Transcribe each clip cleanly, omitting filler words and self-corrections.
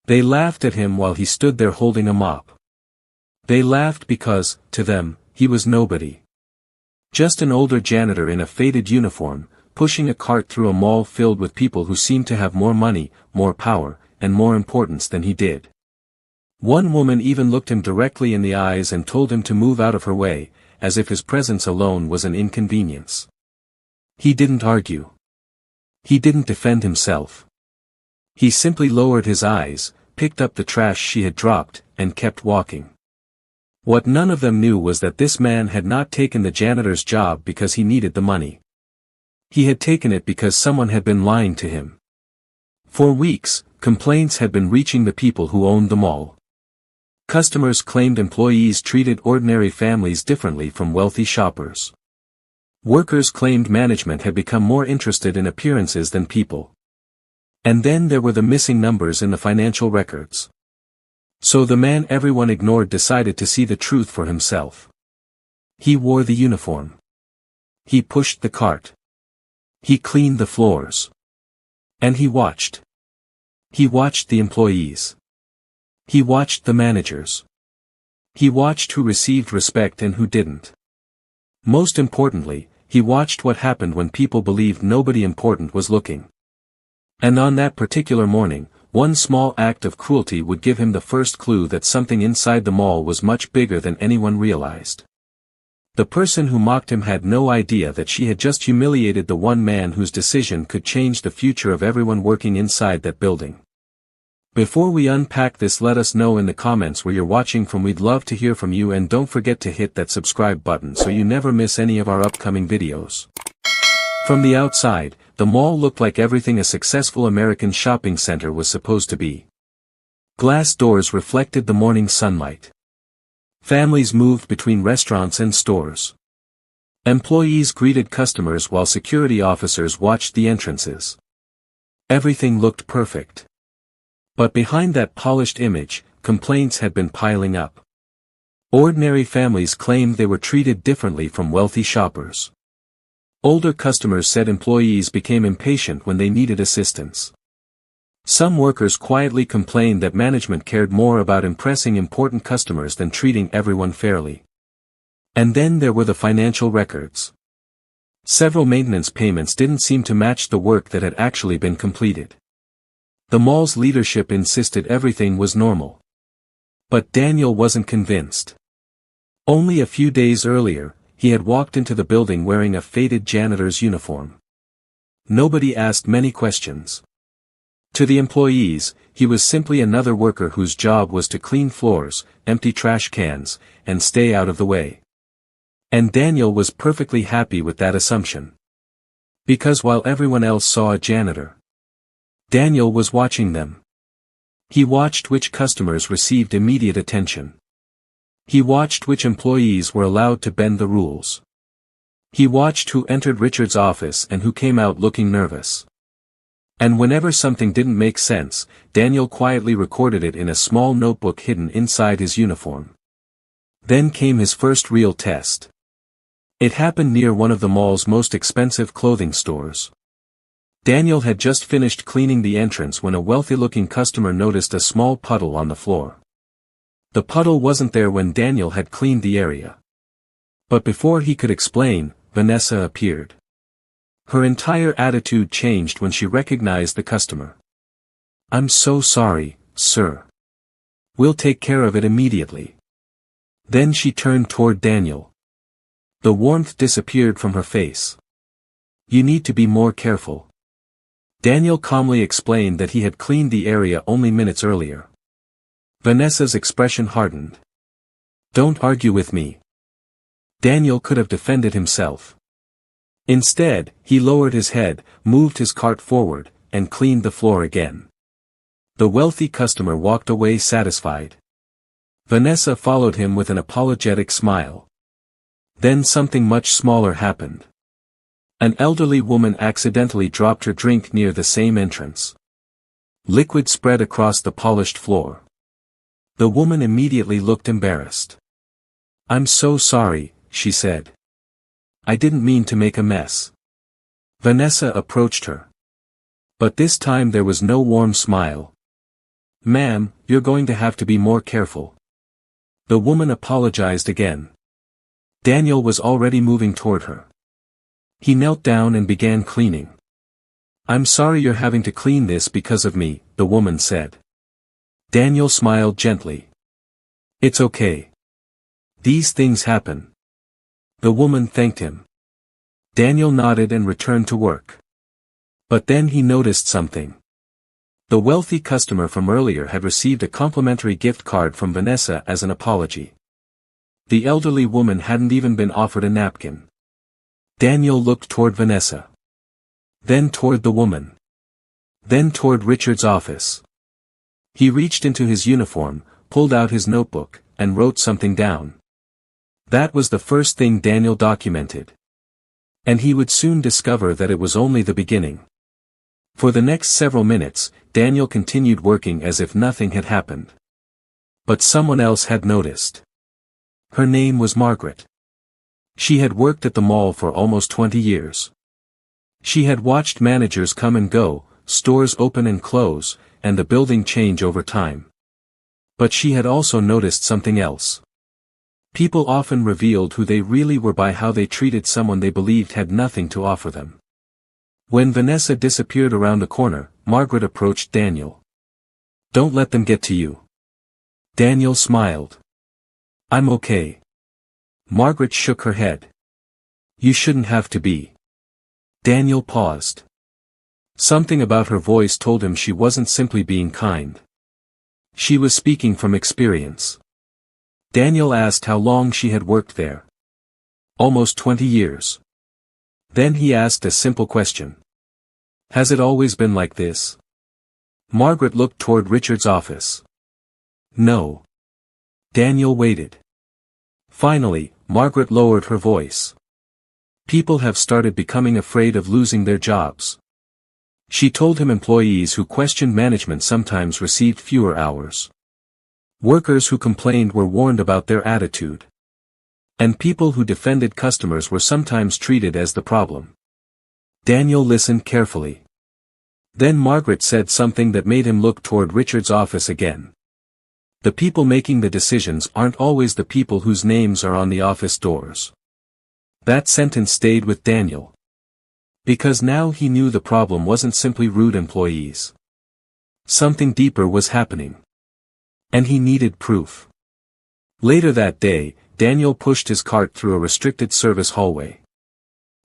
They laughed at him while he stood there holding a mop. They laughed because, to them, he was nobody. Just an older janitor in a faded uniform, pushing a cart through a mall filled with people who seemed to have more money, more power, and more importance than he did. One woman even looked him directly in the eyes and told him to move out of her way, as if his presence alone was an inconvenience. He didn't argue. He didn't defend himself. He simply lowered his eyes, picked up the trash she had dropped, and kept walking. What none of them knew was that this man had not taken the janitor's job because he needed the money. He had taken it because someone had been lying to him. For weeks, complaints had been reaching the people who owned the mall. Customers claimed employees treated ordinary families differently from wealthy shoppers. Workers claimed management had become more interested in appearances than people. And then there were the missing numbers in the financial records. So the man everyone ignored decided to see the truth for himself. He wore the uniform. He pushed the cart. He cleaned the floors. And he watched. He watched the employees. He watched the managers. He watched who received respect and who didn't. Most importantly, he watched what happened when people believed nobody important was looking. And on that particular morning, one small act of cruelty would give him the first clue that something inside the mall was much bigger than anyone realized. The person who mocked him had no idea that she had just humiliated the one man whose decision could change the future of everyone working inside that building. Before we unpack this, let us know in the comments where you're watching from. We'd love to hear from you, and don't forget to hit that subscribe button so you never miss any of our upcoming videos. From the outside, the mall looked like everything a successful American shopping center was supposed to be. Glass doors reflected the morning sunlight. Families moved between restaurants and stores. Employees greeted customers while security officers watched the entrances. Everything looked perfect. But behind that polished image, complaints had been piling up. Ordinary families claimed they were treated differently from wealthy shoppers. Older customers said employees became impatient when they needed assistance. Some workers quietly complained that management cared more about impressing important customers than treating everyone fairly. And then there were the financial records. Several maintenance payments didn't seem to match the work that had actually been completed. The mall's leadership insisted everything was normal. But Daniel wasn't convinced. Only a few days earlier, he had walked into the building wearing a faded janitor's uniform. Nobody asked many questions. To the employees, he was simply another worker whose job was to clean floors, empty trash cans, and stay out of the way. And Daniel was perfectly happy with that assumption. Because while everyone else saw a janitor, Daniel was watching them. He watched which customers received immediate attention. He watched which employees were allowed to bend the rules. He watched who entered Richard's office and who came out looking nervous. And whenever something didn't make sense, Daniel quietly recorded it in a small notebook hidden inside his uniform. Then came his first real test. It happened near one of the mall's most expensive clothing stores. Daniel had just finished cleaning the entrance when a wealthy-looking customer noticed a small puddle on the floor. The puddle wasn't there when Daniel had cleaned the area. But before he could explain, Vanessa appeared. Her entire attitude changed when she recognized the customer. "I'm so sorry, sir. We'll take care of it immediately." Then she turned toward Daniel. The warmth disappeared from her face. "You need to be more careful." Daniel calmly explained that he had cleaned the area only minutes earlier. Vanessa's expression hardened. "Don't argue with me." Daniel could have defended himself. Instead, he lowered his head, moved his cart forward, and cleaned the floor again. The wealthy customer walked away satisfied. Vanessa followed him with an apologetic smile. Then something much smaller happened. An elderly woman accidentally dropped her drink near the same entrance. Liquid spread across the polished floor. The woman immediately looked embarrassed. "I'm so sorry," she said. "I didn't mean to make a mess." Vanessa approached her. But this time there was no warm smile. "Ma'am, you're going to have to be more careful." The woman apologized again. Daniel was already moving toward her. He knelt down and began cleaning. "I'm sorry you're having to clean this because of me," the woman said. Daniel smiled gently. "It's okay. These things happen." The woman thanked him. Daniel nodded and returned to work. But then he noticed something. The wealthy customer from earlier had received a complimentary gift card from Vanessa as an apology. The elderly woman hadn't even been offered a napkin. Daniel looked toward Vanessa. Then toward the woman. Then toward Richard's office. He reached into his uniform, pulled out his notebook, and wrote something down. That was the first thing Daniel documented. And he would soon discover that it was only the beginning. For the next several minutes, Daniel continued working as if nothing had happened. But someone else had noticed. Her name was Margaret. She had worked at the mall for almost 20 years. She had watched managers come and go, stores open and close, and the building change over time. But she had also noticed something else. People often revealed who they really were by how they treated someone they believed had nothing to offer them. When Vanessa disappeared around a corner, Margaret approached Daniel. "Don't let them get to you." Daniel smiled. "I'm okay." Margaret shook her head. "You shouldn't have to be." Daniel paused. Something about her voice told him she wasn't simply being kind. She was speaking from experience. Daniel asked how long she had worked there. "Almost 20 years. Then he asked a simple question. "Has it always been like this?" Margaret looked toward Richard's office. "No." Daniel waited. Finally, Margaret lowered her voice. "People have started becoming afraid of losing their jobs." She told him employees who questioned management sometimes received fewer hours. Workers who complained were warned about their attitude. And people who defended customers were sometimes treated as the problem. Daniel listened carefully. Then Margaret said something that made him look toward Richard's office again. "The people making the decisions aren't always the people whose names are on the office doors." That sentence stayed with Daniel. Because now he knew the problem wasn't simply rude employees. Something deeper was happening. And he needed proof. Later that day, Daniel pushed his cart through a restricted service hallway.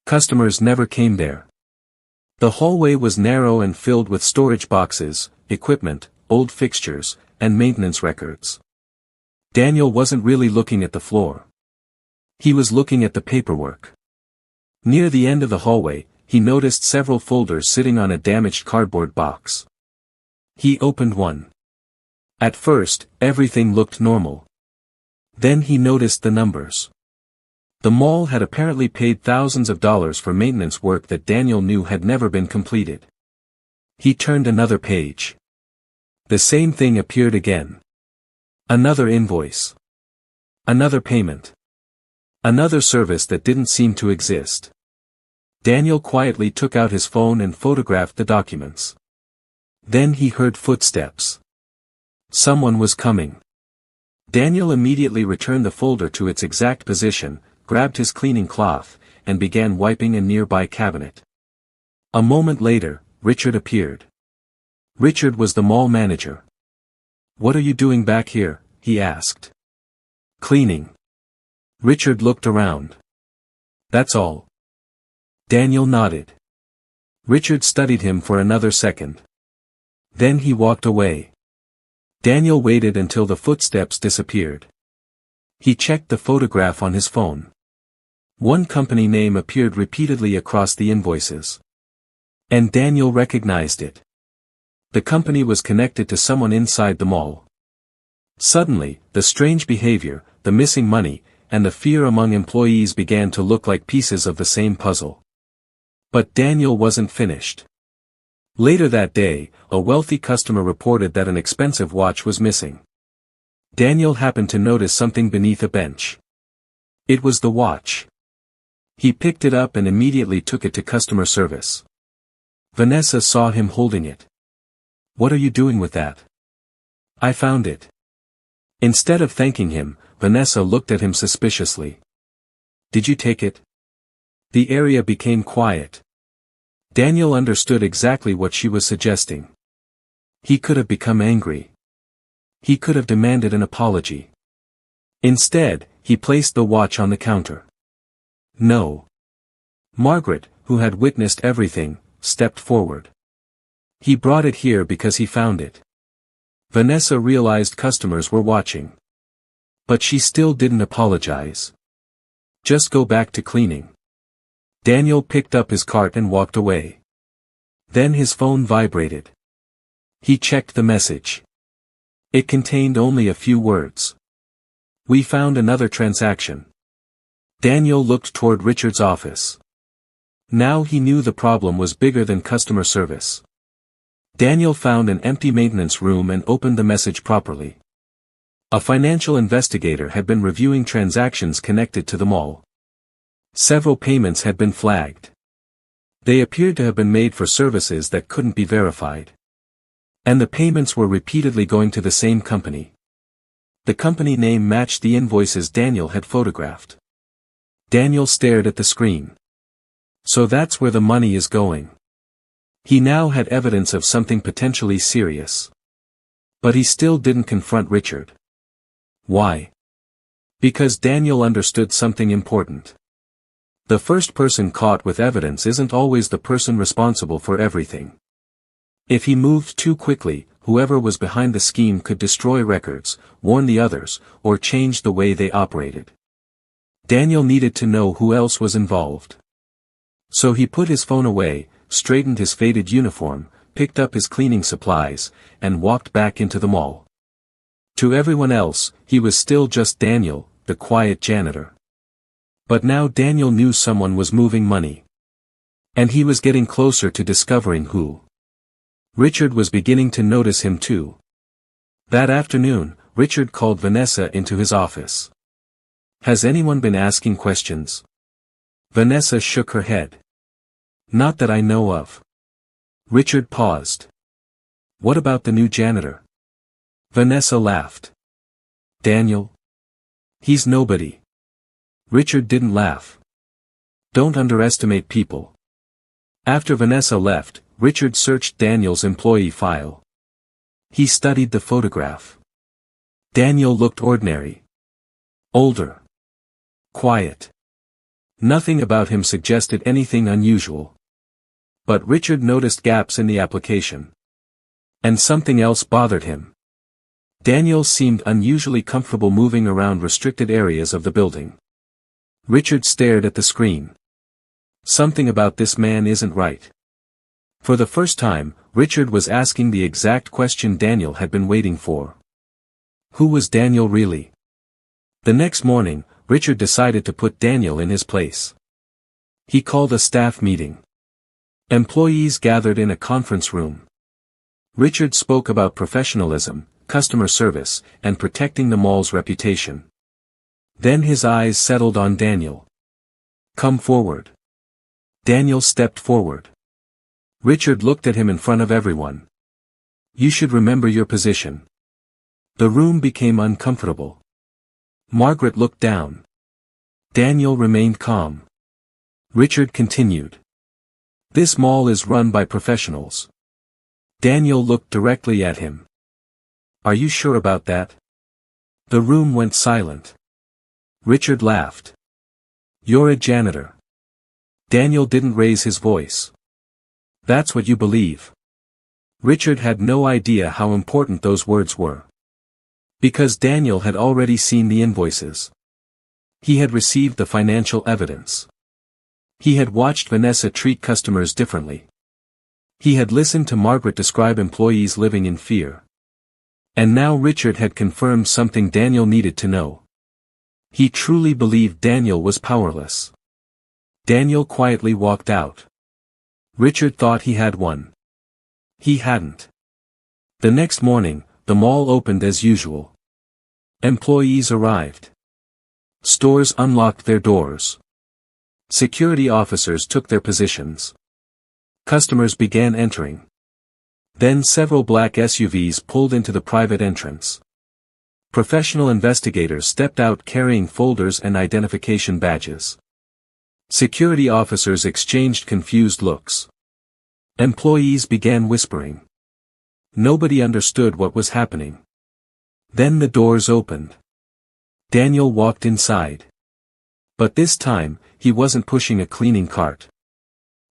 Customers never came there. The hallway was narrow and filled with storage boxes, equipment, old fixtures, and maintenance records. Daniel wasn't really looking at the floor. He was looking at the paperwork. Near the end of the hallway, he noticed several folders sitting on a damaged cardboard box. He opened one. At first, everything looked normal. Then he noticed the numbers. The mall had apparently paid thousands of dollars for maintenance work that Daniel knew had never been completed. He turned another page. The same thing appeared again. Another invoice. Another payment. Another service that didn't seem to exist. Daniel quietly took out his phone and photographed the documents. Then he heard footsteps. Someone was coming. Daniel immediately returned the folder to its exact position, grabbed his cleaning cloth, and began wiping a nearby cabinet. A moment later, Richard appeared. Richard was the mall manager. "What are you doing back here?" he asked. "Cleaning." Richard looked around. "That's all." Daniel nodded. Richard studied him for another second. Then he walked away. Daniel waited until the footsteps disappeared. He checked the photograph on his phone. One company name appeared repeatedly across the invoices. And Daniel recognized it. The company was connected to someone inside the mall. Suddenly, the strange behavior, the missing money, and the fear among employees began to look like pieces of the same puzzle. But Daniel wasn't finished. Later that day, a wealthy customer reported that an expensive watch was missing. Daniel happened to notice something beneath a bench. It was the watch. He picked it up and immediately took it to customer service. Vanessa saw him holding it. "What are you doing with that?" I found it. Instead of thanking him, Vanessa looked at him suspiciously. Did you take it? The area became quiet. Daniel understood exactly what she was suggesting. He could have become angry. He could have demanded an apology. Instead, he placed the watch on the counter. No. Margaret, who had witnessed everything, stepped forward. He brought it here because he found it. Vanessa realized customers were watching. But she still didn't apologize. Just go back to cleaning. Daniel picked up his cart and walked away. Then his phone vibrated. He checked the message. It contained only a few words. We found another transaction. Daniel looked toward Richard's office. Now he knew the problem was bigger than customer service. Daniel found an empty maintenance room and opened the message properly. A financial investigator had been reviewing transactions connected to the mall. Several payments had been flagged. They appeared to have been made for services that couldn't be verified. And the payments were repeatedly going to the same company. The company name matched the invoices Daniel had photographed. Daniel stared at the screen. So that's where the money is going. He now had evidence of something potentially serious. But he still didn't confront Richard. Why? Because Daniel understood something important. The first person caught with evidence isn't always the person responsible for everything. If he moved too quickly, whoever was behind the scheme could destroy records, warn the others, or change the way they operated. Daniel needed to know who else was involved. So he put his phone away, straightened his faded uniform, picked up his cleaning supplies, and walked back into the mall. To everyone else, he was still just Daniel, the quiet janitor. But now Daniel knew someone was moving money. And he was getting closer to discovering who. Richard was beginning to notice him too. That afternoon, Richard called Vanessa into his office. Has anyone been asking questions? Vanessa shook her head. Not that I know of. Richard paused. What about the new janitor? Vanessa laughed. Daniel? He's nobody. Richard didn't laugh. Don't underestimate people. After Vanessa left, Richard searched Daniel's employee file. He studied the photograph. Daniel looked ordinary. Older. Quiet. Nothing about him suggested anything unusual. But Richard noticed gaps in the application. And something else bothered him. Daniel seemed unusually comfortable moving around restricted areas of the building. Richard stared at the screen. Something about this man isn't right. For the first time, Richard was asking the exact question Daniel had been waiting for. Who was Daniel really? The next morning, Richard decided to put Daniel in his place. He called a staff meeting. Employees gathered in a conference room. Richard spoke about professionalism, customer service, and protecting the mall's reputation. Then his eyes settled on Daniel. Come forward. Daniel stepped forward. Richard looked at him in front of everyone. You should remember your position. The room became uncomfortable. Margaret looked down. Daniel remained calm. Richard continued. This mall is run by professionals. Daniel looked directly at him. Are you sure about that? The room went silent. Richard laughed. You're a janitor. Daniel didn't raise his voice. That's what you believe. Richard had no idea how important those words were. Because Daniel had already seen the invoices. He had received the financial evidence. He had watched Vanessa treat customers differently. He had listened to Margaret describe employees living in fear. And now Richard had confirmed something Daniel needed to know. He truly believed Daniel was powerless. Daniel quietly walked out. Richard thought he had won. He hadn't. The next morning, the mall opened as usual. Employees arrived. Stores unlocked their doors. Security officers took their positions. Customers began entering. Then several black SUVs pulled into the private entrance. Professional investigators stepped out carrying folders and identification badges. Security officers exchanged confused looks. Employees began whispering. Nobody understood what was happening. Then the doors opened. Daniel walked inside. But this time, he wasn't pushing a cleaning cart.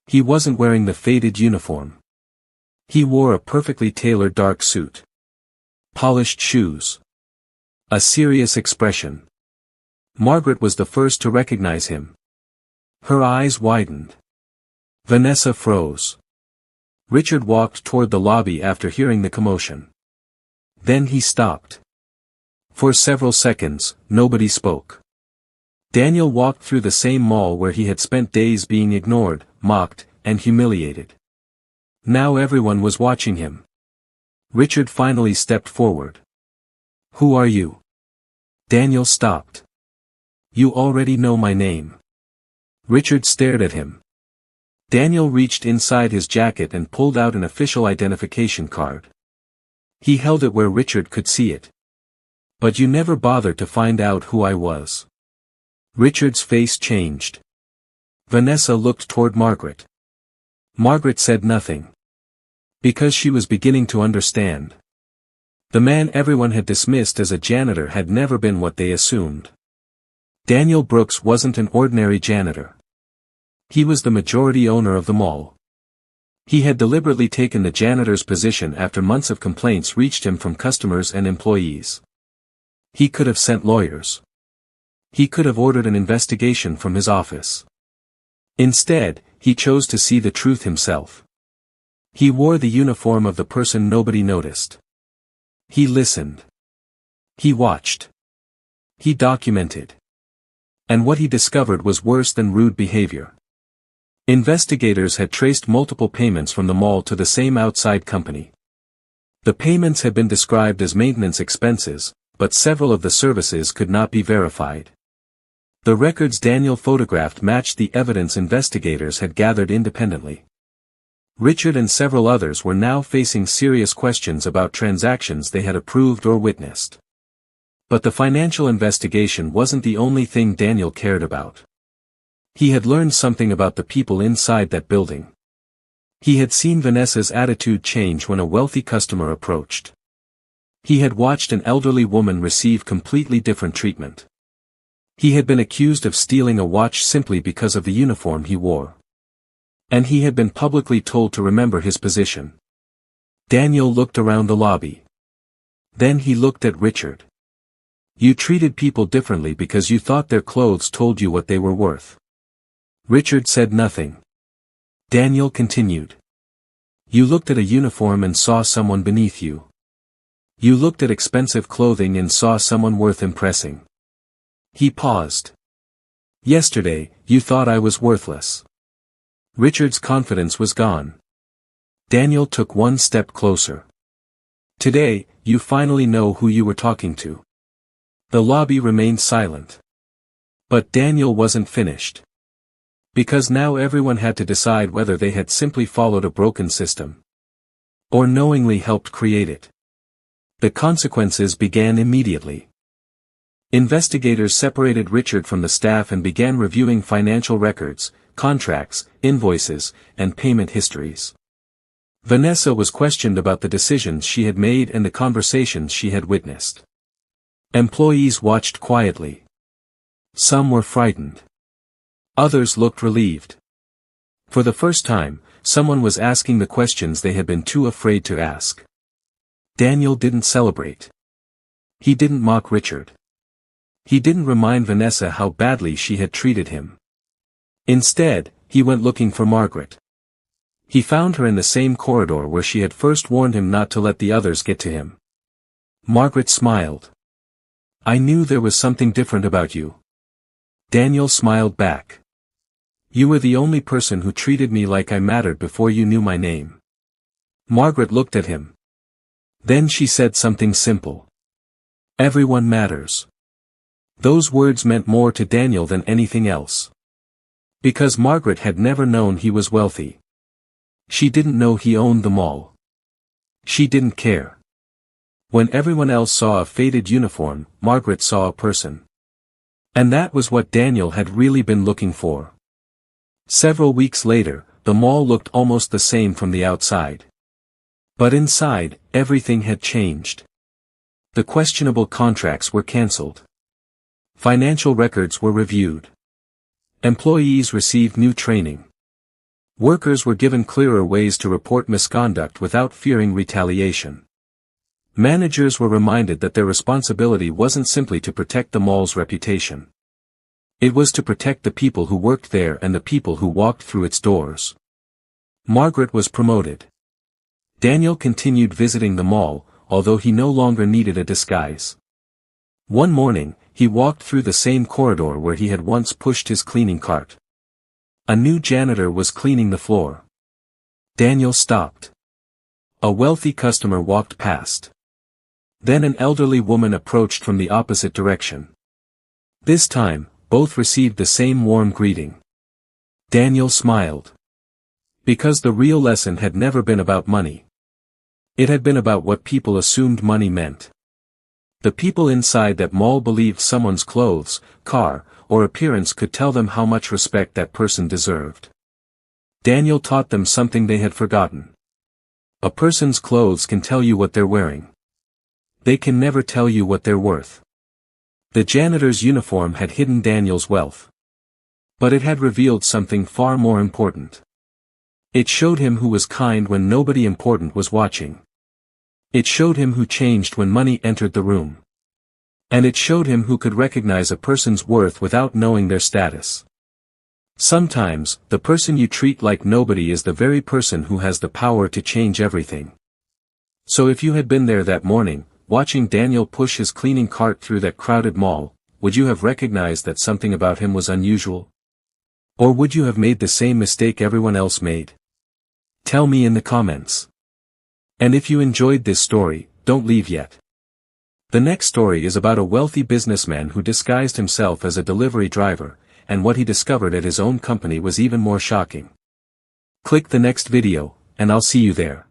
He wasn't wearing the faded uniform. He wore a perfectly tailored dark suit. Polished shoes. A serious expression. Margaret was the first to recognize him. Her eyes widened. Vanessa froze. Richard walked toward the lobby after hearing the commotion. Then he stopped. For several seconds, nobody spoke. Daniel walked through the same mall where he had spent days being ignored, mocked, and humiliated. Now everyone was watching him. Richard finally stepped forward. "Who are you?" Daniel stopped. "You already know my name." Richard stared at him. Daniel reached inside his jacket and pulled out an official identification card. He held it where Richard could see it. "But you never bothered to find out who I was." Richard's face changed. Vanessa looked toward Margaret. Margaret said nothing. Because she was beginning to understand. The man everyone had dismissed as a janitor had never been what they assumed. Daniel Brooks wasn't an ordinary janitor. He was the majority owner of the mall. He had deliberately taken the janitor's position after months of complaints reached him from customers and employees. He could have sent lawyers. He could have ordered an investigation from his office. Instead, he chose to see the truth himself. He wore the uniform of the person nobody noticed. He listened. He watched. He documented. And what he discovered was worse than rude behavior. Investigators had traced multiple payments from the mall to the same outside company. The payments had been described as maintenance expenses, but several of the services could not be verified. The records Daniel photographed matched the evidence investigators had gathered independently. Richard and several others were now facing serious questions about transactions they had approved or witnessed. But the financial investigation wasn't the only thing Daniel cared about. He had learned something about the people inside that building. He had seen Vanessa's attitude change when a wealthy customer approached. He had watched an elderly woman receive completely different treatment. He had been accused of stealing a watch simply because of the uniform he wore. And he had been publicly told to remember his position. Daniel looked around the lobby. Then he looked at Richard. "You treated people differently because you thought their clothes told you what they were worth." Richard said nothing. Daniel continued. "You looked at a uniform and saw someone beneath you. You looked at expensive clothing and saw someone worth impressing." He paused. "Yesterday, you thought I was worthless." Richard's confidence was gone. Daniel took one step closer. "Today, you finally know who you were talking to." The lobby remained silent. But Daniel wasn't finished. Because now everyone had to decide whether they had simply followed a broken system. Or knowingly helped create it. The consequences began immediately. Investigators separated Richard from the staff and began reviewing financial records, contracts, invoices, and payment histories. Vanessa was questioned about the decisions she had made and the conversations she had witnessed. Employees watched quietly. Some were frightened. Others looked relieved. For the first time, someone was asking the questions they had been too afraid to ask. Daniel didn't celebrate. He didn't mock Richard. He didn't remind Vanessa how badly she had treated him. Instead, he went looking for Margaret. He found her in the same corridor where she had first warned him not to let the others get to him. Margaret smiled. "I knew there was something different about you." Daniel smiled back. "You were the only person who treated me like I mattered before you knew my name." Margaret looked at him. Then she said something simple. "Everyone matters." Those words meant more to Daniel than anything else. Because Margaret had never known he was wealthy. She didn't know he owned the mall. She didn't care. When everyone else saw a faded uniform, Margaret saw a person. And that was what Daniel had really been looking for. Several weeks later, the mall looked almost the same from the outside. But inside, everything had changed. The questionable contracts were cancelled. Financial records were reviewed. Employees received new training. Workers were given clearer ways to report misconduct without fearing retaliation. Managers were reminded that their responsibility wasn't simply to protect the mall's reputation. It was to protect the people who worked there and the people who walked through its doors. Margaret was promoted. Daniel continued visiting the mall, although he no longer needed a disguise. One morning, he walked through the same corridor where he had once pushed his cleaning cart. A new janitor was cleaning the floor. Daniel stopped. A wealthy customer walked past. Then an elderly woman approached from the opposite direction. This time, both received the same warm greeting. Daniel smiled. Because the real lesson had never been about money. It had been about what people assumed money meant. The people inside that mall believed someone's clothes, car, or appearance could tell them how much respect that person deserved. Daniel taught them something they had forgotten. A person's clothes can tell you what they're wearing. They can never tell you what they're worth. The janitor's uniform had hidden Daniel's wealth. But it had revealed something far more important. It showed him who was kind when nobody important was watching. It showed him who changed when money entered the room. And it showed him who could recognize a person's worth without knowing their status. Sometimes, the person you treat like nobody is the very person who has the power to change everything. So if you had been there that morning, watching Daniel push his cleaning cart through that crowded mall, would you have recognized that something about him was unusual? Or would you have made the same mistake everyone else made? Tell me in the comments. And if you enjoyed this story, don't leave yet. The next story is about a wealthy businessman who disguised himself as a delivery driver, and what he discovered at his own company was even more shocking. Click the next video, and I'll see you there.